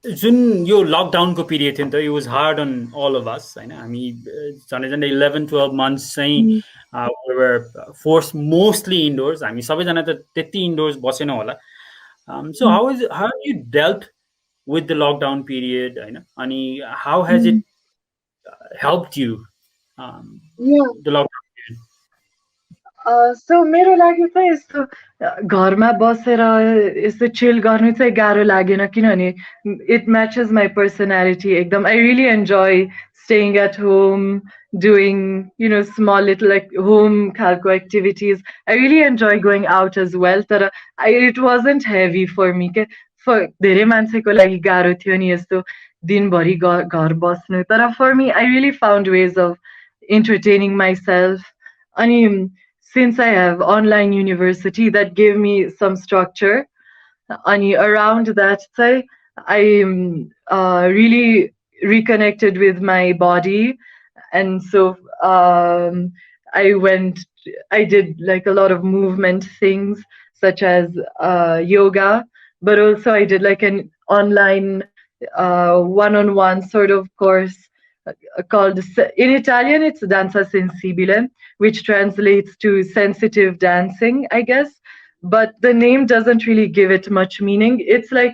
जुन यो लकडाउनको पिरियड थियो नि त it was hard on all of us होइन हामी झन्डै झन्डै 11-12 months चाहिँ we were forced mostly indoors हामी सबैजना त त्यति indoors बसेनौँ होला so how have you dealt with the lockdown period होइन अनि how has it helped you Yeah. the lockdown period So मेरो लागि चाहिँ यस्तो घरमा बसेर यस्तो चिल गर्नु चाहिँ गाह्रो लागेन किनभने it matches my personality एकदम. I really enjoy staying at home, doing, small little like home खालको activities. I really enjoy going out as well. तर it wasn't heavy for me के. For धेरै मान्छेको लागि गाह्रो थियो नि यस्तो दिनभरि घर बस्नु. तर for me, I really found ways of entertaining myself. अनि since I have online university, that gave me some structure. And around that, I really reconnected with my body. And so I did like a lot of movement things, such as yoga, but also I did like an online one-on-one sort of course called, in Italian, it's danza sensibile, which translates to sensitive dancing, I guess. But the name doesn't really give it much meaning. It's like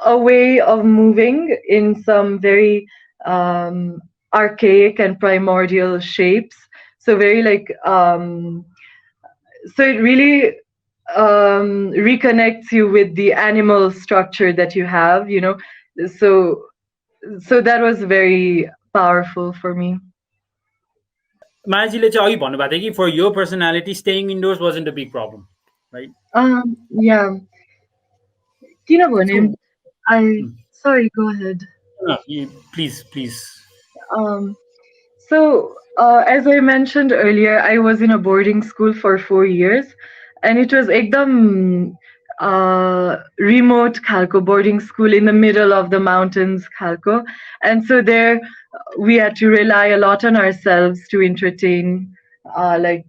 a way of moving in some very archaic and primordial shapes. So very like, so it really reconnects you with the animal structure that you have, So that was very powerful for me. मायाजीले चाहिँ अघि भन्नुभएको थियो कि for your personality staying indoors wasn't a big problem right Yeah. किनभने sorry, go ahead. No, please So as I mentioned earlier, I was in a boarding school for 4 years, and it was ekdam remote khalko boarding school in the middle of the mountains khalko, and so there we had to rely a lot on ourselves to entertain, like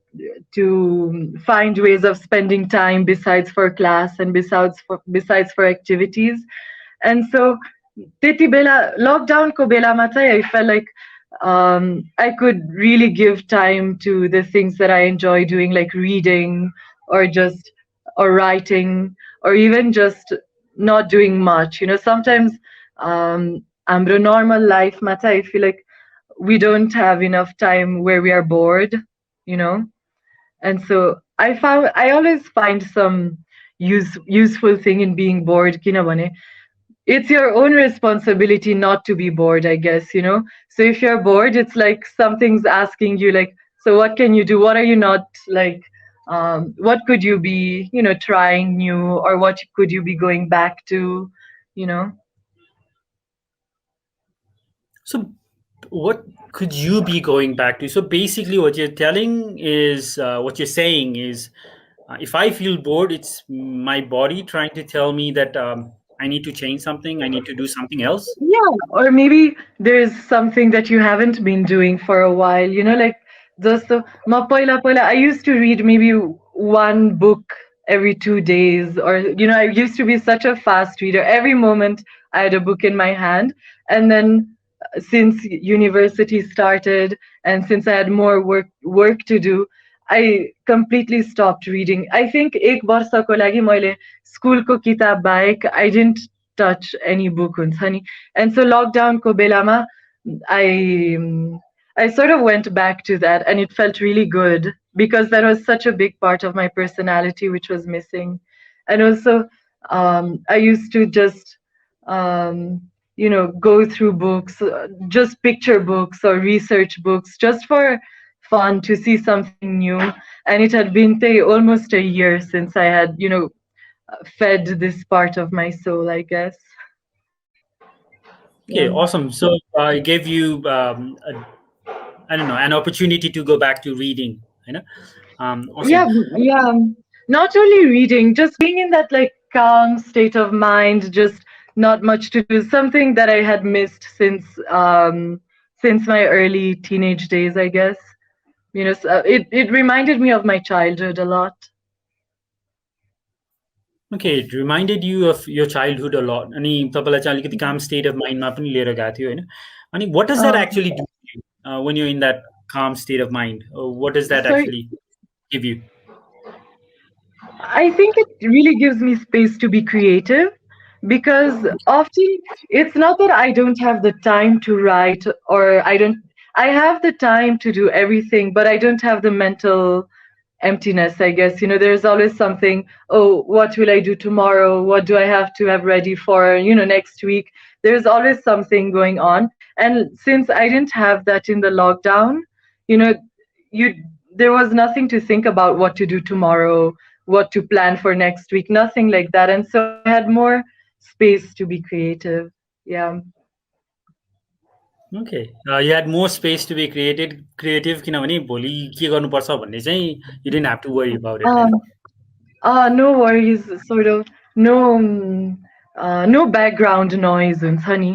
to find ways of spending time besides for class and besides for activities. And so त्यति बेला लकडाउनको बेलामा चाहिँ I felt like I could really give time to the things that I enjoy doing, like reading or writing, or even just not doing much. Sometimes हाम्रो normal life मा चाहिँ I feel like we don't have enough time where we are bored, and so I always find some useful thing in being bored किनभने it's your own responsibility not to be bored, I guess, So if you're bored, it's like something's asking you, like, so what can you do? What are you not like? What could you be, trying new, or what could you be going back to, So what could you be going back to? So basically what you're telling is what you're saying is if I feel bored, it's my body trying to tell me that I need to change something, I need to do something else. Yeah, or maybe there's something that you haven't been doing for a while, like just I used to read maybe one book every 2 days, or I used to be such a fast reader. Every moment I had a book in my hand, and then since university started and since I had more work to do, I completely stopped reading. I think एक वर्षको लागि मैले स्कुलको किताब बाहेक I didn't touch any book हुन्छ नि. And so lockdown को बेलामा I sort of went back to that, and it felt really good because that was such a big part of my personality which was missing. And also I used to just go through books, just picture books or research books, just for fun, to see something new. And it had been almost a year since I had fed this part of my soul, I guess. Okay, awesome. So I gave you I don't know, an opportunity to go back to reading, awesome. Yeah, not only reading, just being in that like calm state of mind, just not much to do, something that I had missed since my early teenage days, I guess. So it reminded me of my childhood a lot. Okay, it reminded you of your childhood a lot. अनि तपाईँलाई चाहिँ अलिकति calm state of mind मा पनि लिएर गएको थियो होइन? अनि what does that Um, actually do to you, when you're in that calm state of mind? What does that sorry, actually give you? I think it really gives me space to be creative because often it's not that I don't have the time to write or I have the time to do everything, but I don't have the mental emptiness, I guess. There's always something, oh, what will I do tomorrow? What do I have to have ready for, next week? There's always something going on. And since I didn't have that in the lockdown, you know, you there was nothing to think about what to do tomorrow, what to plan for next week, nothing like that. And so I had more space to be creative. Yeah. Okay. You had more space to be creative किनभने भोलि के गर्नुपर्छ भन्ने चाहिँ you didn't have to worry about it Uh, होइन? no worries, sort of. No, no background noise, हुन्छ नि.